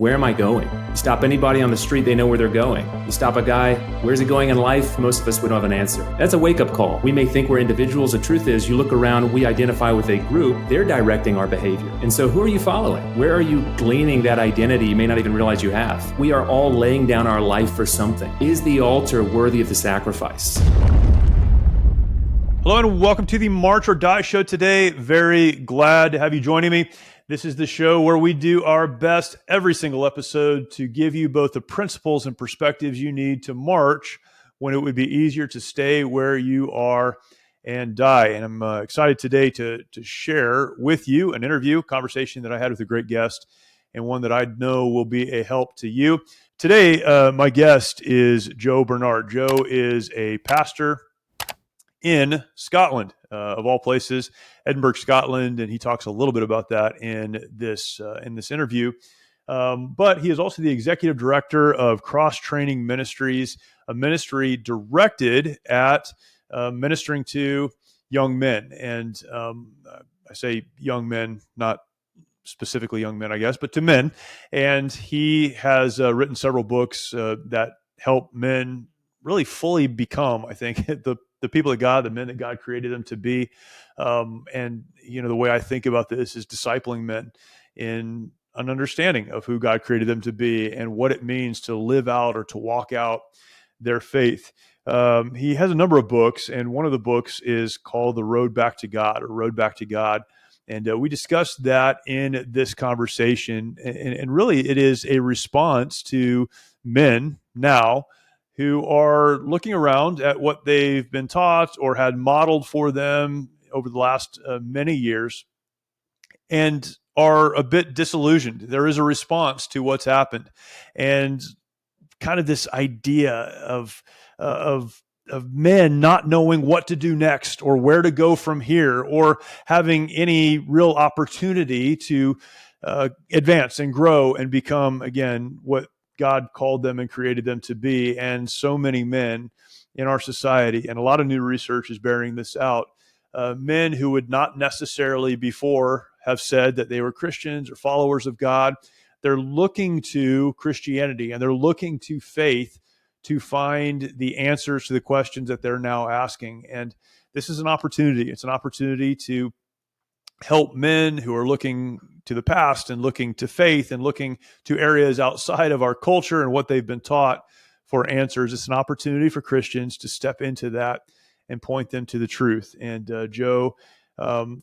Where am I going? You stop anybody on the street, they know where they're going. You stop a guy, where's he going in life? Most of us, we don't have an answer. That's a wake-up call. We may think we're individuals. The truth is, you look around, we identify with a group, they're directing our behavior. And so who are you following? Where are you gleaning that identity you may not even realize you have? We are all laying down our life for something. Is the altar worthy of the sacrifice? Hello and welcome to the March or Die show today. Very glad to have you joining me. This is the show where we do our best every single episode to give you both the principles and perspectives you need to march when it would be easier to stay where you are and die. And I'm excited today to share with you an interview, conversation that I had with a great guest and one that I know will be a help to you. Today, my guest is Joe Barnard. Joe is a pastor in Scotland, of all places, Edinburgh, Scotland, and he talks a little bit about that in this interview. But he is also the executive director of Cross Training Ministries, a ministry directed at ministering to young men. And I say young men, not specifically young men, I guess, but to men. And he has written several books that help men really fully become, I think, the people of God, the men that God created them to be. And, you know, the way I think about this is discipling men in an understanding of who God created them to be and what it means to live out or to walk out their faith. He has a number of books, and one of the books is called The Road Back to God, or Road Back to God. And we discussed that in this conversation. And really, it is a response to men now who are looking around at what they've been taught or had modeled for them over the last many years and are a bit disillusioned. There is a response to what's happened, and kind of this idea of men not knowing what to do next or where to go from here, or having any real opportunity to advance and grow and become, again, what God called them and created them to be. And so many men in our society, and a lot of new research is bearing this out, men who would not necessarily before have said that they were Christians or followers of God, they're looking to Christianity and they're looking to faith to find the answers to the questions that they're now asking. And this is an opportunity. It's an opportunity to help men who are looking to the past and looking to faith and looking to areas outside of our culture and what they've been taught for answers. It's an opportunity for Christians to step into that and point them to the truth. And Joe,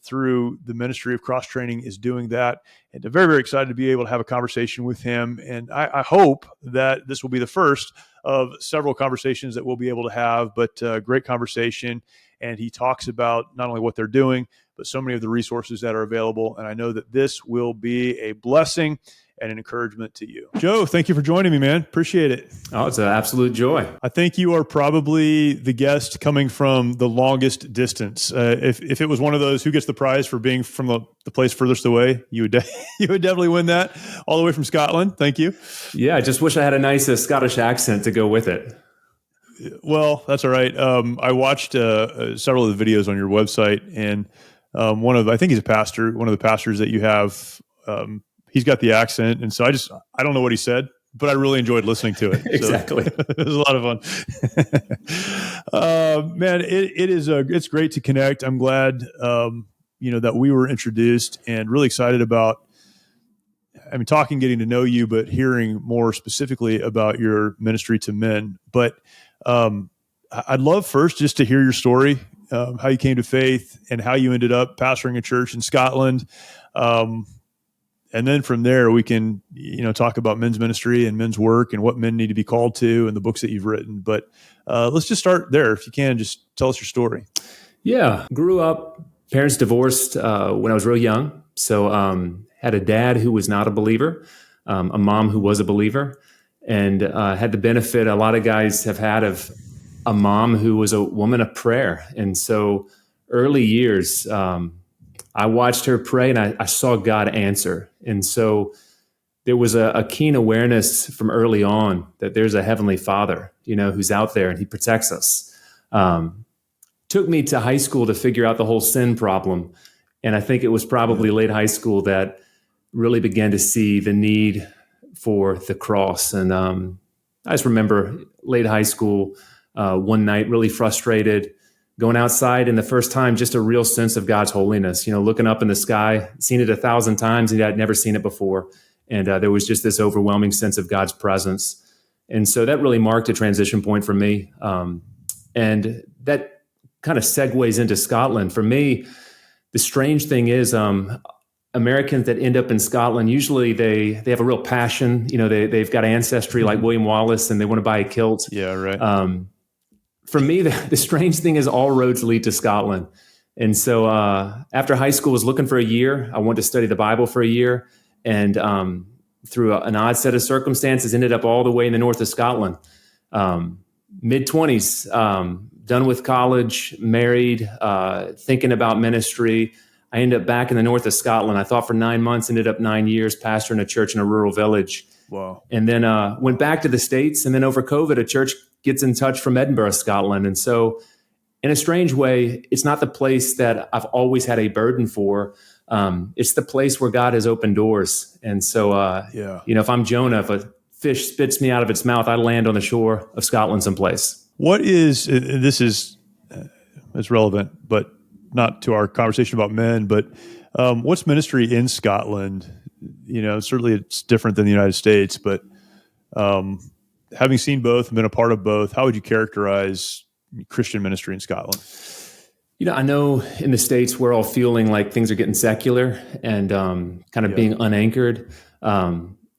through the ministry of Cross Training, is doing that. And I'm very, very excited to be able to have a conversation with him. And I hope that this will be the first of several conversations that we'll be able to have, but great conversation. And he talks about not only what they're doing, but so many of the resources that are available. And I know that this will be a blessing and an encouragement to you. Joe, thank you for joining me, man. Appreciate it. Oh, it's an absolute joy. I think you are probably the guest coming from the longest distance. If it was one of those who gets the prize for being from the place furthest away, you would you would definitely win that, all the way from Scotland. Thank you. Yeah, I just wish I had a nice Scottish accent to go with it. Well, that's all right. I watched several of the videos on your website, and I think he's a pastor, one of the pastors that you have, he's got the accent. And so I don't know what he said, but I really enjoyed listening to it. Exactly. So, it was a lot of fun. Man, it's great to connect. I'm glad, that we were introduced, and really excited about, getting to know you, but hearing more specifically about your ministry to men. But I'd love first just to hear your story, how you came to faith and how you ended up pastoring a church in Scotland. And then from there, we can, talk about men's ministry and men's work and what men need to be called to and the books that you've written. But let's just start there. If you can, just tell us your story. Yeah. Grew up, parents divorced when I was real young. So had a dad who was not a believer, a mom who was a believer, and had the benefit a lot of guys have had of a mom who was a woman of prayer. And so early years, I watched her pray, and I saw God answer. And so there was a keen awareness from early on that there's a heavenly Father, who's out there and he protects us. Took me to high school to figure out the whole sin problem. And I think it was probably late high school that really began to see the need for the cross. And I just remember late high school, one night, really frustrated, going outside, and the first time, just a real sense of God's holiness, looking up in the sky, seen it 1,000 times, and I'd never seen it before. And there was just this overwhelming sense of God's presence. And so that really marked a transition point for me. And that kind of segues into Scotland. For me, the strange thing is Americans that end up in Scotland, usually they have a real passion. They've got ancestry like William Wallace, and they want to buy a kilt. Yeah, right. For me, the strange thing is all roads lead to Scotland. And so after high school, I was looking for a year. I wanted to study the Bible for a year. And through an odd set of circumstances, ended up all the way in the north of Scotland. Mid-20s, done with college, married, thinking about ministry. I ended up back in the north of Scotland. I thought for 9 months, ended up 9 years pastoring a church in a rural village. Wow. And then went back to the States. And then over COVID, a church gets in touch from Edinburgh, Scotland. And so in a strange way, it's not the place that I've always had a burden for. It's the place where God has opened doors. And so, if I'm Jonah, if a fish spits me out of its mouth, I land on the shore of Scotland someplace. This is relevant, but not to our conversation about men, but what's ministry in Scotland? Certainly it's different than the United States, but having seen both, been a part of both, how would you characterize Christian ministry in Scotland? I know in the States, we're all feeling like things are getting secular and kind of being unanchored.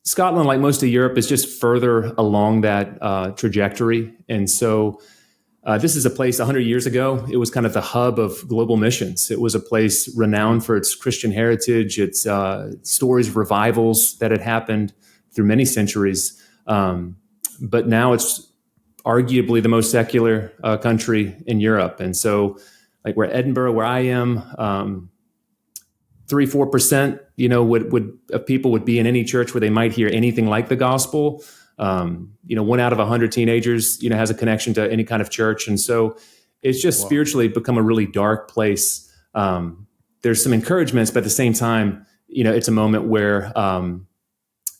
Scotland, like most of Europe, is just further along that trajectory. And so this is a place 100 years ago, it was kind of the hub of global missions. It was a place renowned for its Christian heritage, its stories of revivals that had happened through many centuries. But now it's arguably the most secular country in Europe. And so like where Edinburgh, where I am, 3-4%, of people would be in any church where they might hear anything like the gospel. 1 out of 100 teenagers, has a connection to any kind of church. And so it's just spiritually become a really dark place. There's some encouragements, but at the same time, it's a moment where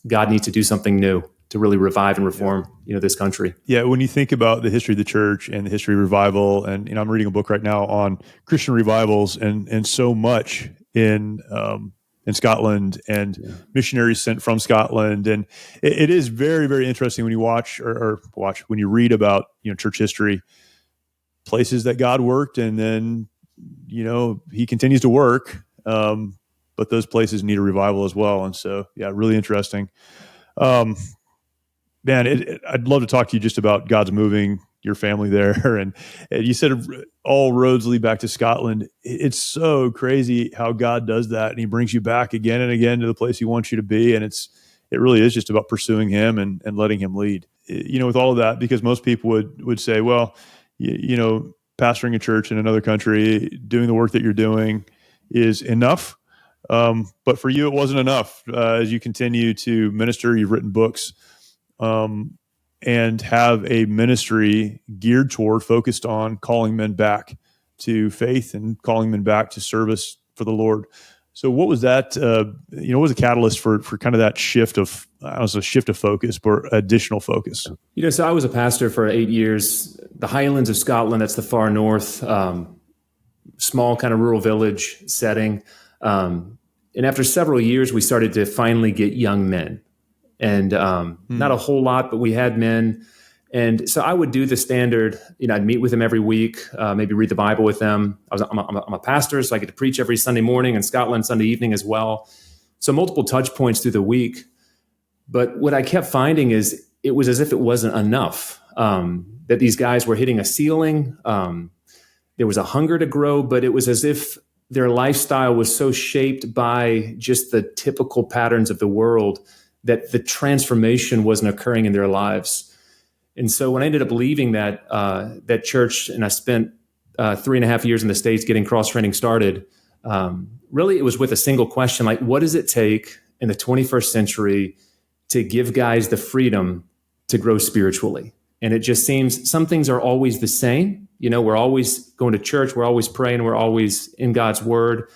God needs to do something new to really revive and reform, this country. Yeah, when you think about the history of the church and the history of revival, and I'm reading a book right now on Christian revivals, and so much in Scotland and missionaries sent from Scotland, and it is very, very interesting when you watch when you read about church history, places that God worked, and then He continues to work, but those places need a revival as well, and so really interesting. Man, I'd love to talk to you just about God's moving your family there. And you said all roads lead back to Scotland. It's so crazy how God does that. And He brings you back again and again to the place He wants you to be. And it really is just about pursuing Him and letting Him lead. With all of that, because most people would say, well, pastoring a church in another country, doing the work that you're doing is enough. But for you, it wasn't enough. As you continue to minister, you've written books, and have a ministry geared toward, focused on calling men back to faith and calling men back to service for the Lord. So what was that, what was the catalyst for kind of that shift of focus, or additional focus? So I was a pastor for 8 years, the Highlands of Scotland, that's the far north, small kind of rural village setting. And after several years, we started to finally get young men. And not a whole lot, but we had men. And so I would do the standard, I'd meet with them every week, maybe read the Bible with them. I'm a pastor, so I get to preach every Sunday morning in Scotland, Sunday evening as well. So multiple touch points through the week. But what I kept finding is it was as if it wasn't enough, that these guys were hitting a ceiling. There was a hunger to grow, but it was as if their lifestyle was so shaped by just the typical patterns of the world that the transformation wasn't occurring in their lives. And so when I ended up leaving that church, and I spent 3.5 years in the States getting cross training started, really it was with a single question, like, what does it take in the 21st century to give guys the freedom to grow spiritually? And it just seems some things are always the same. We're always going to church, we're always praying, we're always in God's word.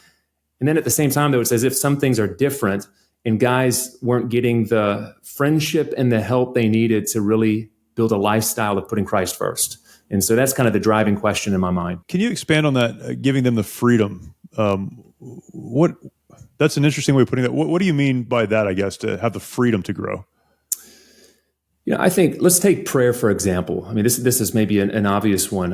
And then at the same time, though, it's as if some things are different. and guys weren't getting the friendship and the help they needed to really build a lifestyle of putting Christ first. And so that's kind of the driving question in my mind. Can you expand on that, giving them the freedom? That's an interesting way of putting that. What do you mean by that, I guess, to have the freedom to grow? I think let's take prayer, for example. I mean, this is maybe an obvious one.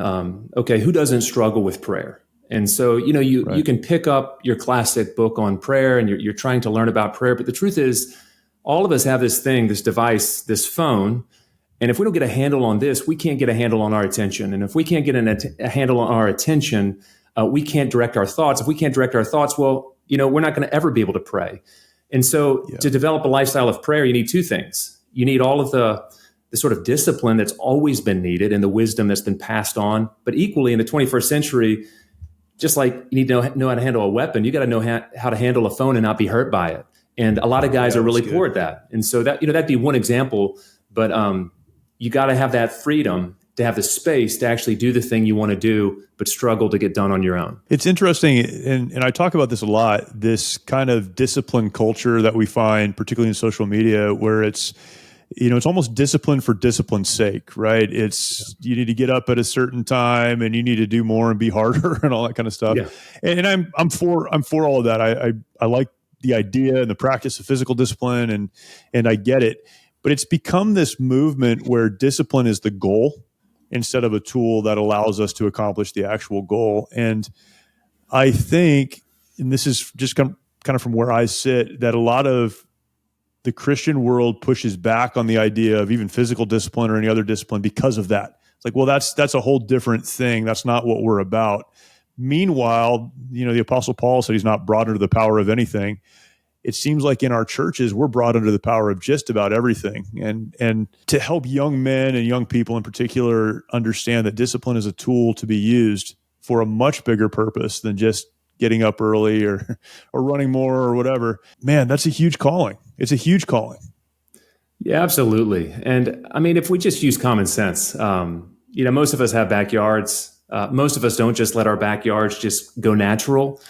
Okay, who doesn't struggle with prayer? And so, you can pick up your classic book on prayer and you're trying to learn about prayer. But the truth is, all of us have this thing, this device, this phone. And if we don't get a handle on this, we can't get a handle on our attention. And if we can't get a handle on our attention, we can't direct our thoughts. If we can't direct our thoughts, well, we're not going to ever be able to pray. And so to develop a lifestyle of prayer, you need two things. You need all of the sort of discipline that's always been needed and the wisdom that's been passed on. But equally in the 21st century, just like you need to know how to handle a weapon, you got to know how to handle a phone and not be hurt by it. And a lot of guys are really poor at that. And so that'd be one example. But you got to have that freedom to have the space to actually do the thing you want to do, but struggle to get done on your own. It's interesting, and I talk about this a lot, this kind of discipline culture that we find, particularly in social media, where it's almost discipline for discipline's sake, right? You need to get up at a certain time and you need to do more and be harder and all that kind of stuff. Yeah. And I'm for all of that. I like the idea and the practice of physical discipline and I get it. But it's become this movement where discipline is the goal instead of a tool that allows us to accomplish the actual goal. And I think, and this is just kind of from where I sit, that a lot of the Christian world pushes back on the idea of even physical discipline or any other discipline because of that. It's like, well, that's a whole different thing. That's not what we're about. Meanwhile, the Apostle Paul said he's not brought under the power of anything. It seems like in our churches, we're brought under the power of just about everything. And to help young men and young people in particular understand that discipline is a tool to be used for a much bigger purpose than just getting up early or running more or whatever, man, that's a huge calling. It's a huge calling. Yeah, absolutely. And I mean, if we just use common sense, most of us have backyards. Most of us don't just let our backyards just go natural.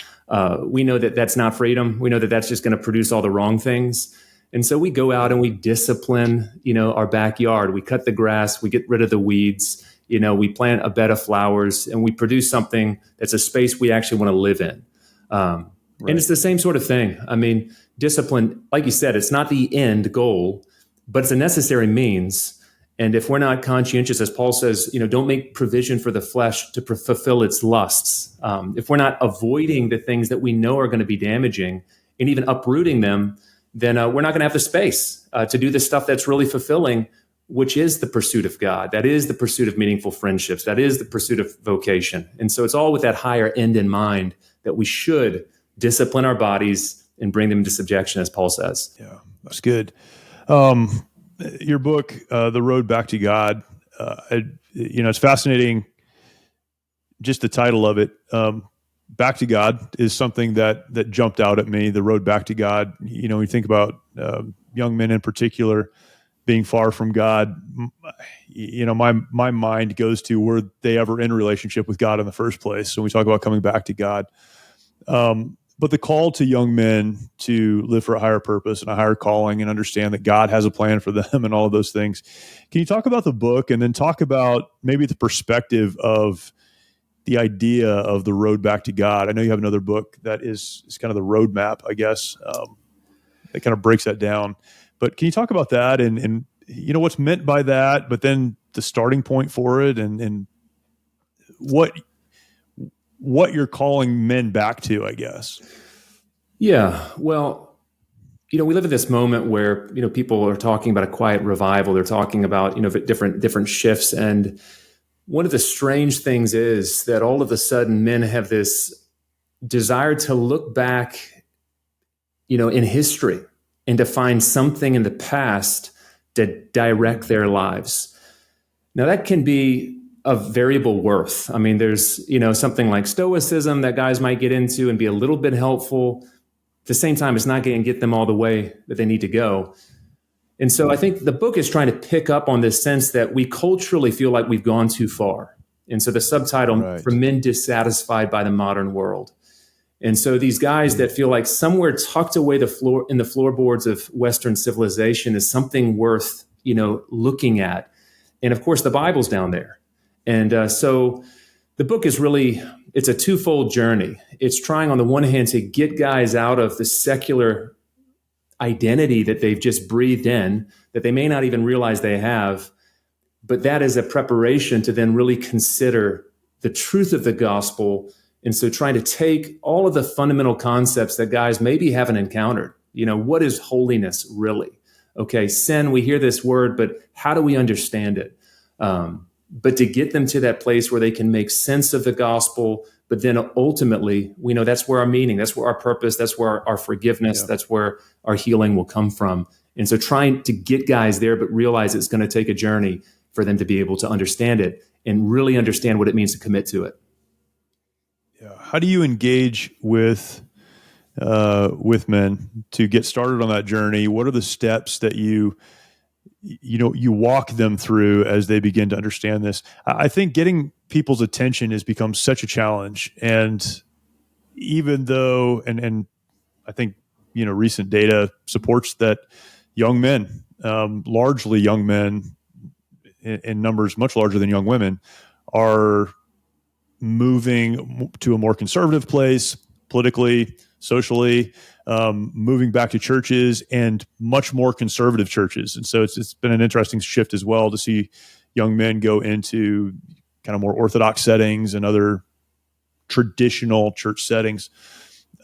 We know that that's not freedom. We know that that's just going to produce all the wrong things. And so we go out and we discipline, our backyard. We cut the grass, we get rid of the weeds, we plant a bed of flowers and we produce something that's a space we actually want to live in. And it's the same sort of thing. I mean, discipline, like you said, it's not the end goal, but it's a necessary means. And if we're not conscientious, as Paul says, don't make provision for the flesh to fulfill its lusts. If we're not avoiding the things that we know are going to be damaging and even uprooting them, then we're not going to have the space to do the stuff that's really fulfilling, which is the pursuit of God. That is the pursuit of meaningful friendships. That is the pursuit of vocation. And so it's all with that higher end in mind that we should discipline our bodies and bring them into subjection, as Paul says. Yeah, that's good. Your book, The Road Back to God, it's fascinating. Just the title of it, Back to God, is something that jumped out at me. The Road Back to God. When you think about young men in particular being far from God, my mind goes to, were they ever in relationship with God in the first place? So we talk about coming back to God. But the call to young men to live for a higher purpose and a higher calling and understand that God has a plan for them and all of those things. Can you talk about the book and then talk about maybe the perspective of the idea of the road back to God? I know you have another book that is kind of the roadmap, I guess, that kind of breaks that down. But can you talk about that and what's meant by that, but then the starting point for it and what you're calling men back to, I guess. Yeah. Well, we live at this moment where, people are talking about a quiet revival. They're talking about, different shifts. And one of the strange things is that all of a sudden men have this desire to look back, in history and to find something in the past to direct their lives. Now that can be of variable worth. I mean, there's, something like stoicism that guys might get into and be a little bit helpful. At the same time, it's not going to get them all the way that they need to go. And so I think the book is trying to pick up on this sense that we culturally feel like we've gone too far. And so the subtitle, For Men Dissatisfied by the Modern World. And so these guys that feel like somewhere tucked away in the floorboards of Western civilization is something worth, looking at. And of course, the Bible's down there. And so the book is really, it's a twofold journey. It's trying on the one hand to get guys out of the secular identity that they've just breathed in, that they may not even realize they have, but that is a preparation to then really consider the truth of the gospel. And so trying to take all of the fundamental concepts that guys maybe haven't encountered. What is holiness really? Okay, sin, we hear this word, but how do we understand it? But to get them to that place where they can make sense of the gospel, but then ultimately, we know that's where our meaning, that's where our purpose, that's where our forgiveness, that's where our healing will come from. And so trying to get guys there, but realize it's going to take a journey for them to be able to understand it and really understand what it means to commit to it. Yeah. How do you engage with men to get started on that journey? What are the steps that you walk them through as they begin to understand this? I think getting people's attention has become such a challenge. And even though, and I think, recent data supports that young men, largely young men in numbers much larger than young women, are moving to a more conservative place politically, socially, moving back to churches and much more conservative churches. And so it's been an interesting shift as well to see young men go into kind of more orthodox settings and other traditional church settings.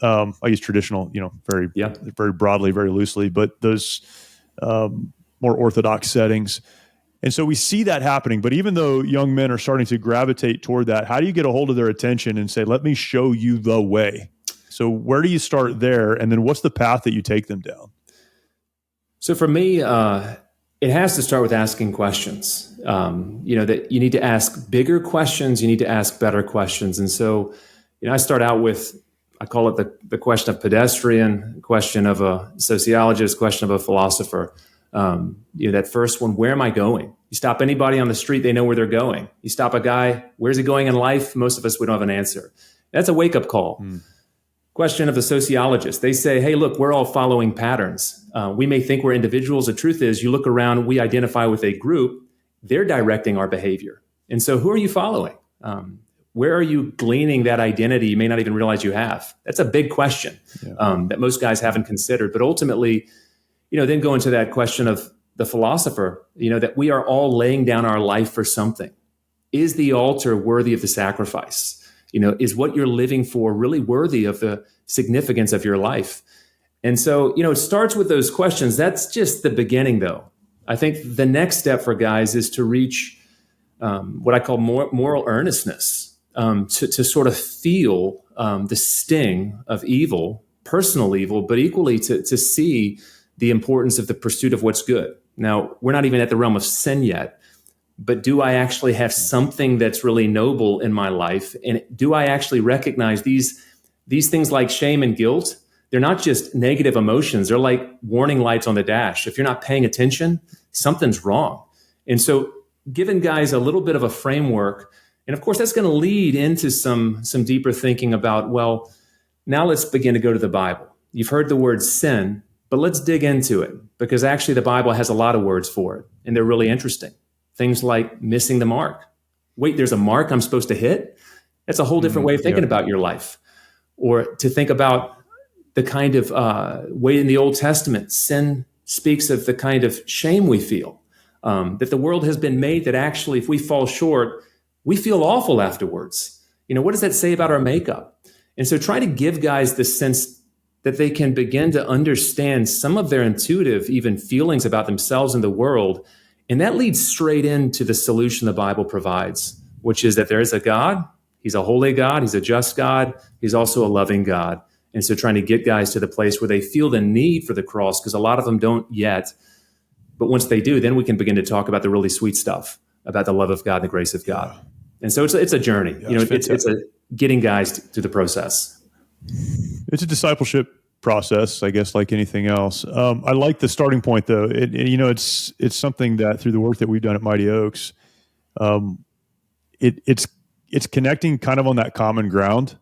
I use traditional, very broadly, very loosely, but those more orthodox settings. And so we see that happening. But even though young men are starting to gravitate toward that, how do you get a hold of their attention and say, let me show you the way? So where do you start there? And then what's the path that you take them down? So for me, it has to start with asking questions. That you need to ask bigger questions. You need to ask better questions. And so, I start out with, I call it the question of pedestrian, question of a sociologist, question of a philosopher. That first one, where am I going? You stop anybody on the street, they know where they're going. You stop a guy, where's he going in life? Most of us, we don't have an answer. That's a wake-up call. Question of the sociologist. They say, hey, look, we're all following patterns. We may think we're individuals. The truth is, you look around, we identify with a group, they're directing our behavior. And so who are you following? Where are you gleaning that identity you may not even realize you have? That's a big question that most guys haven't considered. But ultimately, then go into that question of the philosopher, that we are all laying down our life for something. Is the altar worthy of the sacrifice? Is what you're living for really worthy of the significance of your life? And so, it starts with those questions. That's just the beginning, though. I think the next step for guys is to reach what I call moral earnestness, to sort of feel the sting of evil, personal evil, but equally to see the importance of the pursuit of what's good. Now, we're not even at the realm of sin yet, but do I actually have something that's really noble in my life? And do I actually recognize these things like shame and guilt? They're not just negative emotions. They're like warning lights on the dash. If you're not paying attention, something's wrong. And so giving guys a little bit of a framework, and of course, that's going to lead into some deeper thinking about, well, now let's begin to go to the Bible. You've heard the word sin, but let's dig into it, because actually the Bible has a lot of words for it, and they're really interesting. Things like missing the mark. Wait, there's a mark I'm supposed to hit? That's a whole different way of thinking about your life. Or to think about the kind of way in the Old Testament, sin speaks of the kind of shame we feel, that the world has been made that actually if we fall short, we feel awful afterwards. What does that say about our makeup? And so try to give guys the sense that they can begin to understand some of their intuitive even feelings about themselves and the world. And that leads straight into the solution the Bible provides, which is that there is a God. He's a holy God. He's a just God. He's also a loving God. And so trying to get guys to the place where they feel the need for the cross, because a lot of them don't yet. But once they do, then we can begin to talk about the really sweet stuff, about the love of God, the grace of God. Yeah. And so it's a journey. It's a getting guys through the process. It's a discipleship process, I guess, like anything else. I like the starting point, though. It's something that through the work that we've done at Mighty Oaks, it's connecting kind of on that common ground,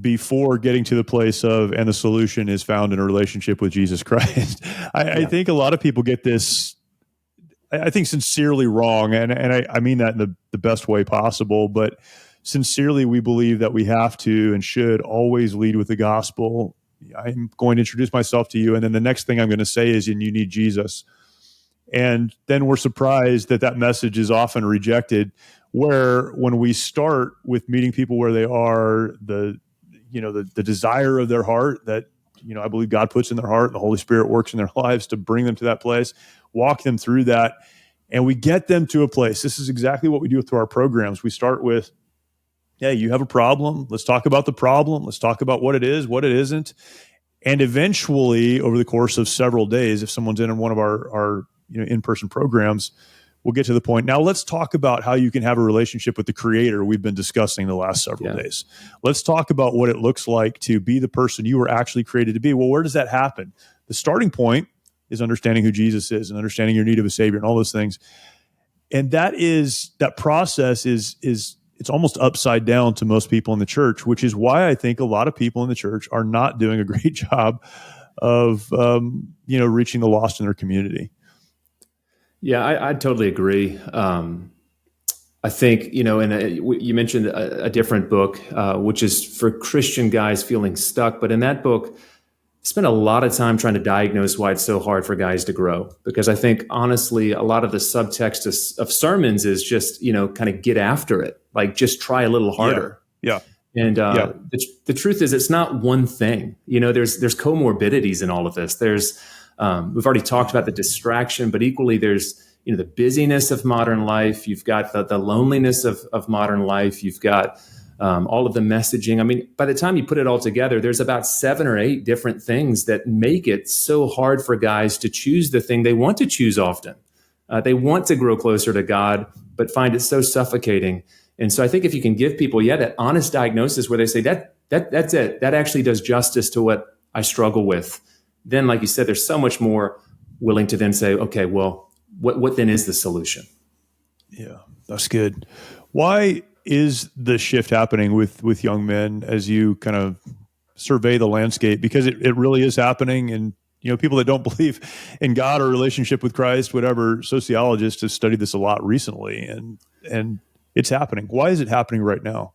before getting to the place of, and the solution is found in a relationship with Jesus Christ. I think a lot of people get this, I think, sincerely wrong. And I mean that in the best way possible, but sincerely, we believe that we have to and should always lead with the gospel. I'm going to introduce myself to you, and then the next thing I'm going to say is, and you need Jesus. And then we're surprised that message is often rejected, where when we start with meeting people where they are, the desire of their heart that, I believe God puts in their heart and the Holy Spirit works in their lives to bring them to that place, walk them through that, and we get them to a place. This is exactly what we do through our programs. We start with, hey, you have a problem. Let's talk about the problem. Let's talk about what it is, what it isn't. And eventually, over the course of several days, if someone's in one of our in-person programs, we'll get to the point. Now, let's talk about how you can have a relationship with the Creator we've been discussing the last several days. Let's talk about what it looks like to be the person you were actually created to be. Well, where does that happen? The starting point is understanding who Jesus is and understanding your need of a Savior and all those things. And that process is it's almost upside down to most people in the church, which is why I think a lot of people in the church are not doing a great job of reaching the lost in their community. Yeah, I totally agree. I think, you mentioned a different book, which is for Christian guys feeling stuck. But in that book, I spent a lot of time trying to diagnose why it's so hard for guys to grow. Because I think, honestly, a lot of the subtext of sermons is just, kind of get after it. Like, just try a little harder. Yeah. And the truth is, it's not one thing. There's comorbidities in all of this. We've already talked about the distraction, but equally there's, the busyness of modern life. You've got the loneliness of modern life. You've got all of the messaging. I mean, by the time you put it all together, there's about 7 or 8 different things that make it so hard for guys to choose the thing they want to choose often. They want to grow closer to God, but find it so suffocating. And so I think if you can give people, that honest diagnosis where they say that's it, that actually does justice to what I struggle with. Then, like you said, there's so much more willing to then say, okay, well, what then is the solution? Yeah, that's good. Why is the shift happening with young men as you kind of survey the landscape? Because it really is happening. And, people that don't believe in God or relationship with Christ, whatever, sociologists have studied this a lot recently, and it's happening. Why is it happening right now?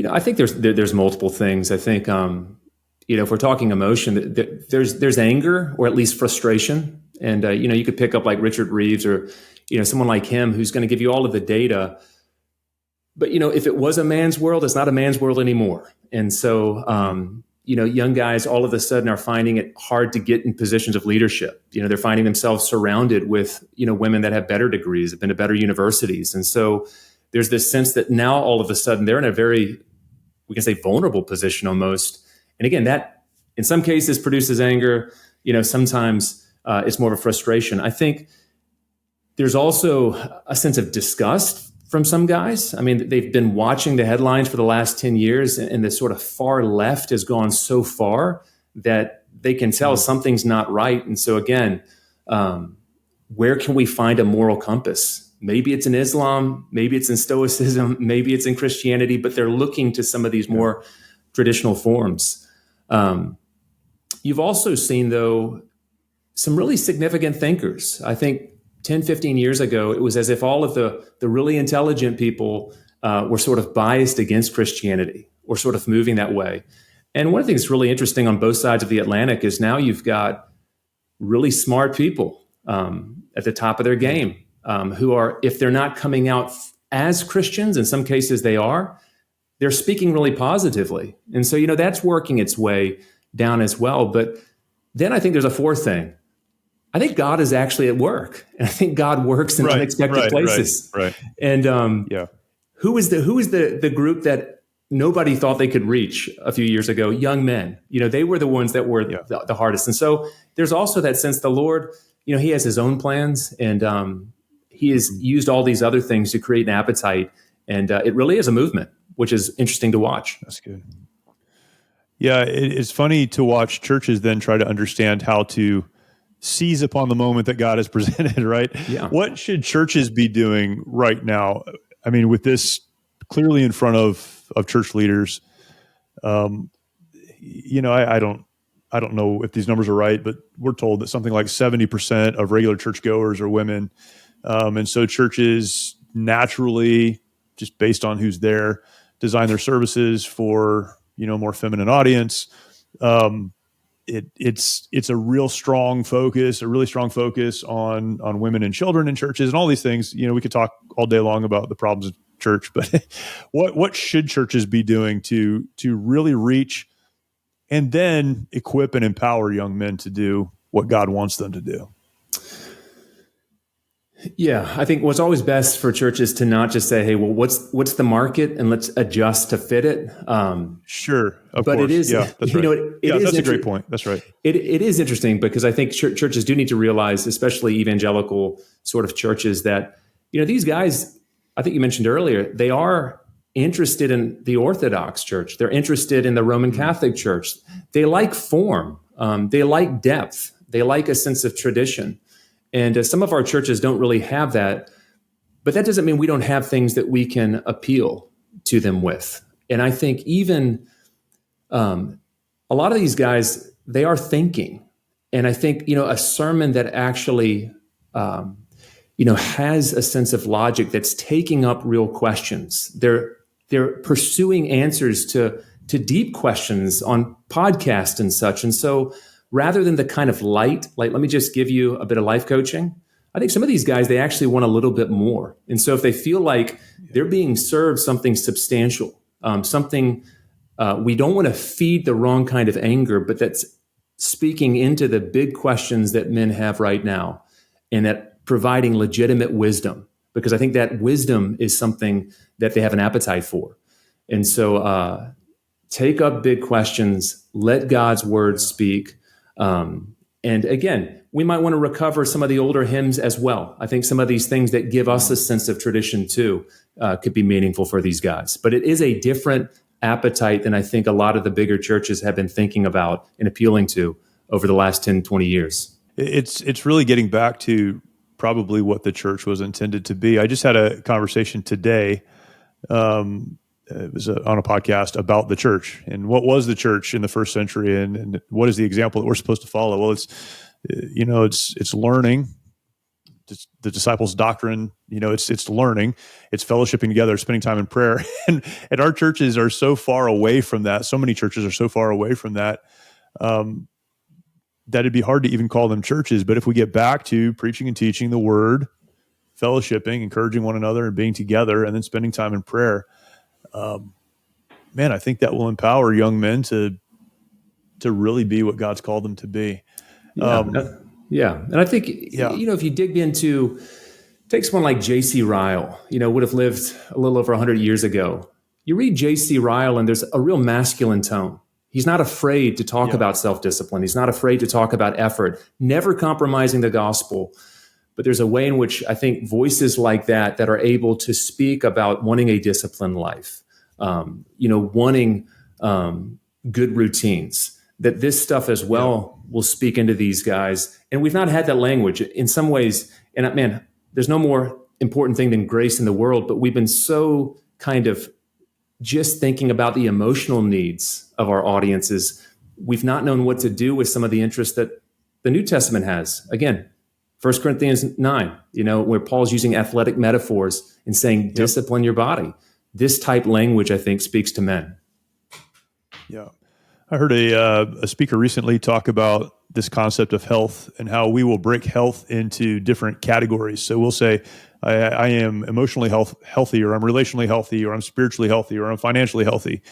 I think there's multiple things. I think, if we're talking emotion, there's anger or at least frustration. And, you could pick up like Richard Reeves or, someone like him who's going to give you all of the data. But, if it was a man's world, it's not a man's world anymore. And so, young guys all of a sudden are finding it hard to get in positions of leadership. They're finding themselves surrounded with, women that have better degrees, have been to better universities. And so there's this sense that now all of a sudden they're in a very, we can say, vulnerable position almost. And again, that in some cases produces anger. Sometimes it's more of a frustration. I think there's also a sense of disgust from some guys. I mean, they've been watching the headlines for the last 10 years, and the sort of far left has gone so far that they can tell something's not right. And so again, where can we find a moral compass? Maybe it's in Islam, maybe it's in Stoicism, maybe it's in Christianity, but they're looking to some of these more traditional forms. You've also seen, though, some really significant thinkers. I think 10, 15 years ago, it was as if all of the really intelligent people were sort of biased against Christianity or sort of moving that way. And one of the things that's really interesting on both sides of the Atlantic is now you've got really smart people at the top of their game who are, if they're not coming out as Christians, in some cases they are, they're speaking really positively. And so, that's working its way down as well. But then I think there's a fourth thing. I think God is actually at work, and I think God works in unexpected places. Right. And who is the group that nobody thought they could reach a few years ago? Young men. They were the ones that were the hardest. And so there's also that sense the Lord, He has His own plans, and He has used all these other things to create an appetite, and it really is a movement, which is interesting to watch. That's good. Yeah, it's funny to watch churches then try to understand how to seize upon the moment that God has presented, right? Yeah. What should churches be doing right now? I mean, with this clearly in front of church leaders, I don't know if these numbers are right, but we're told that something like 70% of regular churchgoers are women. And so churches naturally, just based on who's there, design their services for, more feminine audience. It's a really strong focus on women and children in churches and all these things. We could talk all day long about the problems of church, but what should churches be doing to really reach and then equip and empower young men to do what God wants them to do? Yeah, I think what's always best for churches to not just say, "Hey, well, what's the market, and let's adjust to fit it." Sure, of but course. it is, Yeah, that's right. That's a great point. That's right. It is interesting because I think churches do need to realize, especially evangelical sort of churches, that these guys. I think you mentioned earlier, they are interested in the Orthodox Church. They're interested in the Roman Catholic Church. They like form. They like depth. They like a sense of tradition. And some of our churches don't really have that, but that doesn't mean we don't have things that we can appeal to them with. And I think even a lot of these guys, they are thinking. And I think, a sermon that actually, has a sense of logic, that's taking up real questions. They're pursuing answers to deep questions on podcasts and such. And so rather than the kind of light, like, let me just give you a bit of life coaching, I think some of these guys, they actually want a little bit more. And so if they feel like they're being served something substantial, something we don't want to feed the wrong kind of anger, but that's speaking into the big questions that men have right now, and that providing legitimate wisdom, because I think that wisdom is something that they have an appetite for. And so take up big questions, let God's word speak. And again, we might want to recover some of the older hymns as well. I think some of these things that give us a sense of tradition too could be meaningful for these guys. But it is a different appetite than I think a lot of the bigger churches have been thinking about and appealing to over the last 10, 20 years. It's really getting back to probably what the church was intended to be. I just had a conversation today. It was on a podcast about the church and what was the church in the first century, and what is the example that we're supposed to follow. Well, it's learning the disciples' doctrine. It's learning, it's fellowshipping together, spending time in prayer, and our churches are so far away from that. So many churches are so far away from that that it'd be hard to even call them churches. But if we get back to preaching and teaching the word, fellowshipping, encouraging one another, and being together, and then spending time in prayer, I think that will empower young men to really be what God's called them to be. And I think, if you dig into, take someone like J.C. Ryle, would have lived a little over 100 years ago. You read J.C. Ryle and there's a real masculine tone. He's not afraid to talk about self-discipline. He's not afraid to talk about effort, never compromising the gospel. But there's a way in which I think voices like that are able to speak about wanting a disciplined life, wanting good routines, that this stuff as well will speak into these guys. And we've not had that language in some ways. And man, there's no more important thing than grace in the world, but we've been so kind of just thinking about the emotional needs of our audiences. We've not known what to do with some of the interest that the New Testament has. Again, 1 Corinthians 9, where Paul's using athletic metaphors and saying, discipline your body. This type language, I think, speaks to men. Yeah. I heard a speaker recently talk about this concept of health and how we will break health into different categories. So we'll say, I am emotionally healthy, or I'm relationally healthy, or I'm spiritually healthy, or I'm financially healthy,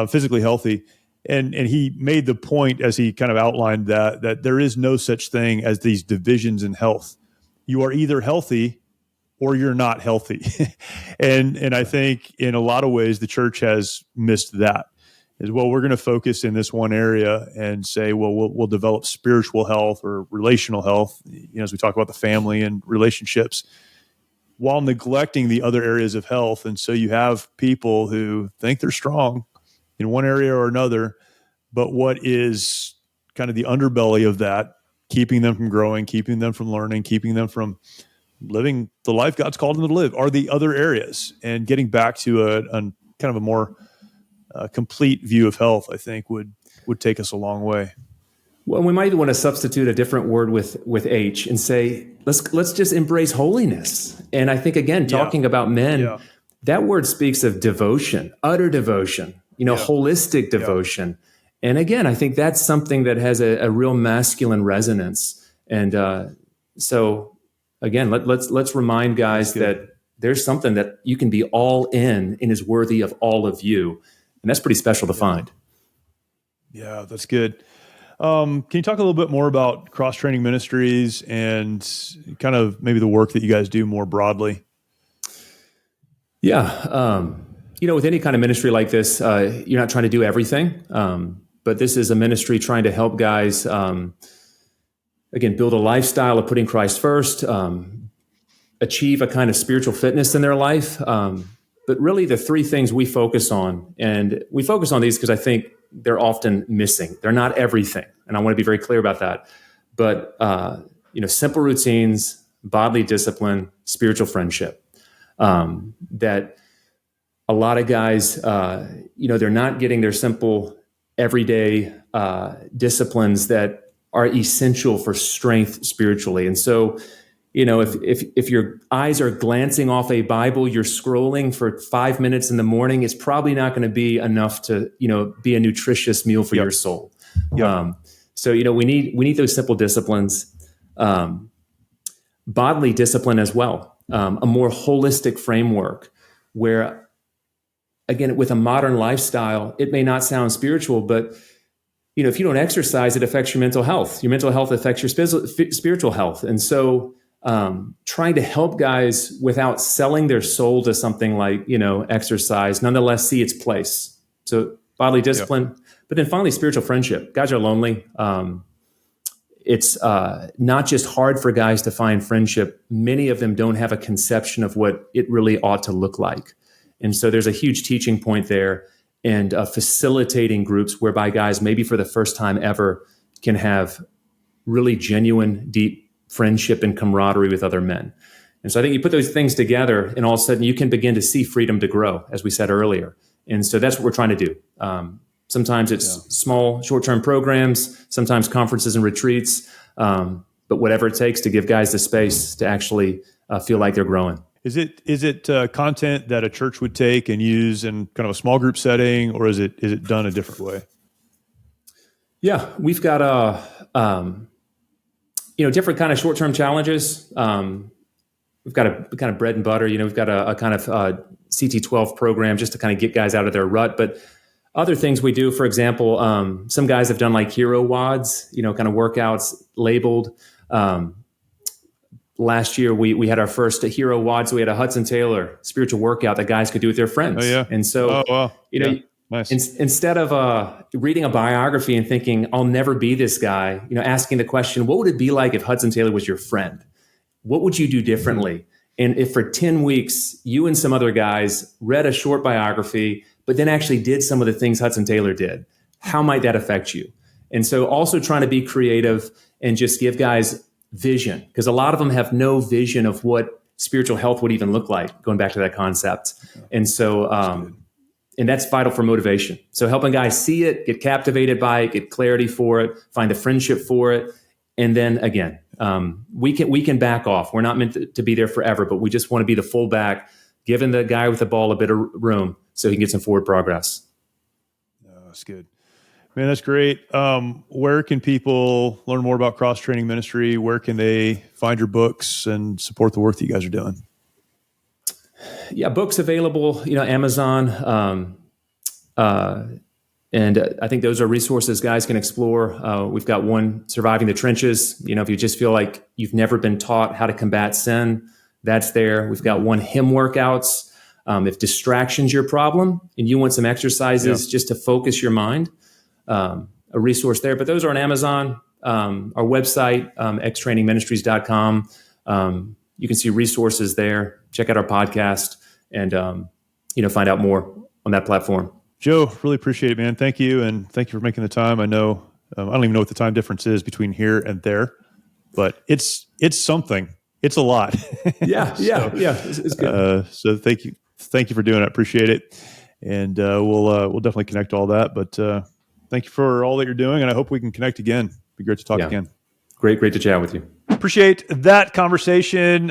physically healthy. And he made the point, as he kind of outlined, that there is no such thing as these divisions in health. You are either healthy or you're not healthy. and I think in a lot of ways the church has missed that. Is, well, we're going to focus in this one area and say, well, we'll develop spiritual health or relational health, as we talk about the family and relationships, while neglecting the other areas of health. And so you have people who think they're strong in one area or another, but what is kind of the underbelly of that, keeping them from growing, keeping them from learning, keeping them from living the life God's called them to live, are the other areas. And getting back to a kind of a more complete view of health, I think would take us a long way. Well, we might want to substitute a different word with H and say, let's just embrace holiness. And I think, again, talking about men, that word speaks of devotion, utter devotion, holistic devotion. And again, I think that's something that has a real masculine resonance. And so, again, let's remind guys that there's something that you can be all in and is worthy of all of you. And that's pretty special to find. Yeah, that's good. Can you talk a little bit more about Cross Training Ministries and kind of maybe the work that you guys do more broadly? Yeah. With any kind of ministry like this, you're not trying to do everything. But this is a ministry trying to help guys, again, build a lifestyle of putting Christ first, achieve a kind of spiritual fitness in their life. But really the three things we focus on, and we focus on these because I think they're often missing. They're not everything. And I want to be very clear about that. But, simple routines, bodily discipline, spiritual friendship, that a lot of guys, they're not getting their simple everyday disciplines that are essential for strength spiritually. And so, if your eyes are glancing off a Bible, you're scrolling for 5 minutes in the morning, it's probably not going to be enough to, be a nutritious meal for your soul. So, we need those simple disciplines, bodily discipline as well, a more holistic framework where, again, with a modern lifestyle, it may not sound spiritual, but if you don't exercise, it affects your mental health. Your mental health affects your spiritual health. And so trying to help guys without selling their soul to something like, exercise, nonetheless see its place. So bodily discipline, but then finally spiritual friendship. Guys are lonely. It's not just hard for guys to find friendship. Many of them don't have a conception of what it really ought to look like. And so there's a huge teaching point there and facilitating groups whereby guys, maybe for the first time ever, can have really genuine, deep friendship and camaraderie with other men. And so I think you put those things together and all of a sudden you can begin to see freedom to grow, as we said earlier. And so that's what we're trying to do. Sometimes it's small, short-term programs, sometimes conferences and retreats, but whatever it takes to give guys the space to actually feel like they're growing. Is it content that a church would take and use in kind of a small group setting, or is it done a different way? Yeah, we've got different kind of short-term challenges. We've got a kind of bread and butter. We've got a kind of CT12 program just to kind of get guys out of their rut. But other things we do, for example, some guys have done like hero WODs, kind of workouts labeled. Last year, we had our first hero WOD. So we had a Hudson Taylor spiritual workout that guys could do with their friends. Oh, yeah. And so, nice. Instead of reading a biography and thinking, I'll never be this guy, asking the question, what would it be like if Hudson Taylor was your friend? What would you do differently? And if for 10 weeks, you and some other guys read a short biography, but then actually did some of the things Hudson Taylor did, how might that affect you? And so also trying to be creative and just give guys vision, because a lot of them have no vision of what spiritual health would even look like, going back to that concept. And so, and that's vital for motivation. So helping guys see it, get captivated by it, get clarity for it, find a friendship for it. And then again, we can back off. We're not meant to be there forever, but we just want to be the fullback, giving the guy with the ball a bit of room so he can get some forward progress. Oh, that's good. Man, that's great. Where can people learn more about Cross Training Ministry? Where can they find your books and support the work that you guys are doing? Yeah, books available, Amazon. And I think those are resources guys can explore. We've got one, Surviving the Trenches. If you just feel like you've never been taught how to combat sin, that's there. We've got one, Hymn Workouts. If distraction's your problem and you want some exercises just to focus your mind, a resource there. But those are on Amazon. Our website, xtrainingministries.com. You can see resources there. Check out our podcast and, find out more on that platform. Joe, really appreciate it, man. Thank you. And thank you for making the time. I know, I don't even know what the time difference is between here and there, but it's something. It's a lot. Yeah. It's good. So thank you. Thank you for doing it. I appreciate it. and we'll definitely connect all that. But thank you for all that you're doing, and I hope we can connect again. It'd be great to talk again. Great to chat with you. Appreciate that conversation.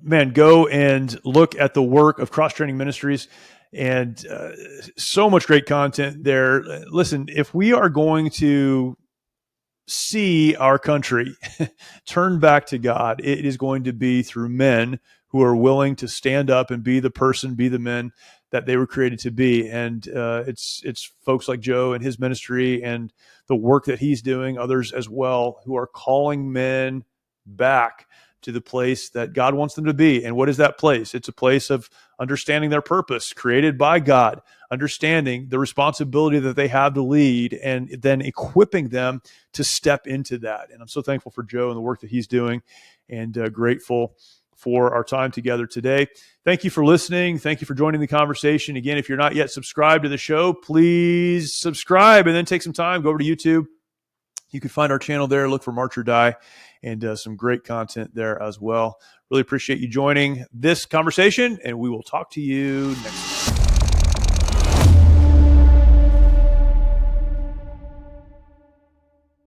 Man, go and look at the work of Cross Training Ministries, and so much great content there. Listen, if we are going to see our country turn back to God, it is going to be through men who are willing to stand up and be the men that they were created to be. And it's folks like Joe and his ministry and the work that he's doing, others as well, who are calling men back to the place that God wants them to be. And what is that place? It's a place of understanding their purpose, created by God, understanding the responsibility that they have to lead, and then equipping them to step into that. And I'm so thankful for Joe and the work that he's doing, and grateful for our time together today. Thank you for listening. Thank you for joining the conversation. Again, if you're not yet subscribed to the show, please subscribe and then take some time, go over to YouTube. You can find our channel there, look for March or Die, and some great content there as well. Really appreciate you joining this conversation, and we will talk to you next time.